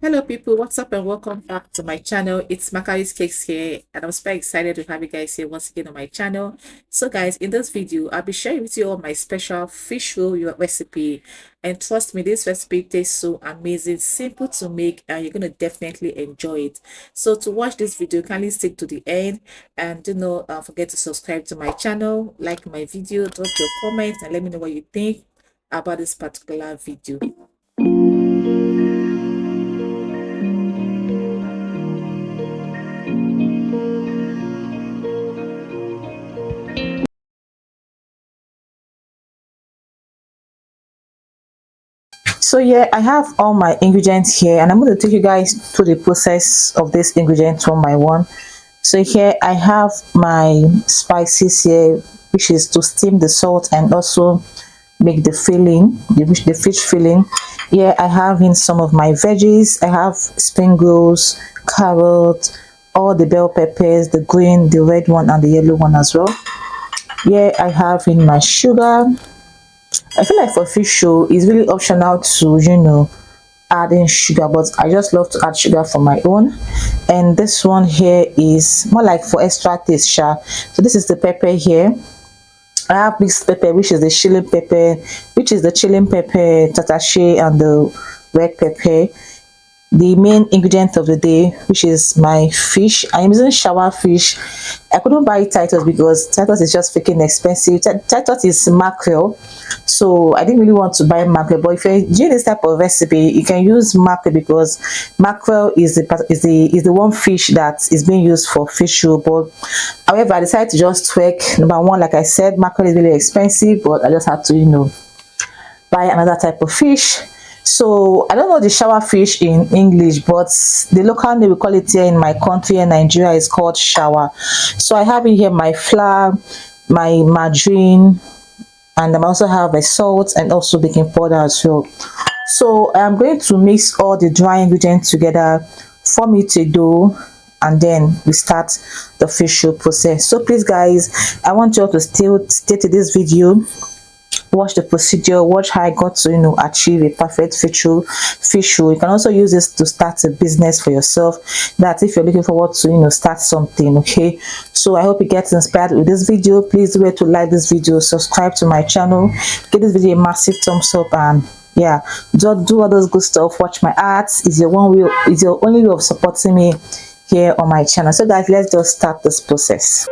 Hello people, what's up and welcome back to my channel. It's Makari's Cakes here and I'm super excited to have you guys here once again on my channel. So guys, in this video I'll be sharing with you all my special fish roll recipe, and trust me, this recipe tastes so amazing, simple to make, and you're gonna definitely enjoy it. So to watch this video, kindly stick to the end, and do not forget to subscribe to my channel, like my video, drop your comments and let me know what you think about this particular video. So yeah, I have all my ingredients here and I'm going to take you guys through the process of this ingredient one by one. So here I have my spices here, which is to steam the salt and also make the filling, the fish filling. Here I have in some of my veggies. I have spring rolls, carrot, all the bell peppers, the green, the red one and the yellow one as well. Here I have in my sugar. I feel like for fish roll it's really optional to add in sugar, but I just love to add sugar for my own. And this one here is more like for extra taste. So this is the pepper here. I have mixed pepper, which is the chili pepper, which is the chili pepper, tatache, and the red pepper. The main ingredient of the day, which is my fish. I am using shower fish. I couldn't buy Titus because Titus is just freaking expensive. Titus is mackerel, so I didn't really want to buy mackerel. But if you're doing this type of recipe, you can use mackerel because mackerel is the one fish that is being used for fish roll. But however, I decided to just tweak. Number one, like I said, mackerel is really expensive, but I just had to buy another type of fish. So I don't know the shower fish in English, but the local name we call it here in my country in Nigeria is called shower. So I have in here my flour, my margarine, and I also have a salt and also baking powder as well. So I'm going to mix all the dry ingredients together, form it a dough, and then we start the fish roll process. So please guys, I want you all to stay to this video, watch the procedure, watch how I got to achieve a perfect fish roll. You can also use this to start a business for yourself. That if you're looking forward to start something. Okay, so I hope you get inspired with this video. Please do to like this video, subscribe to my channel, give this video a massive thumbs up, and yeah, do all those good stuff. Watch my ads. Is your only way of supporting me here on my channel. So guys, let's just start this process.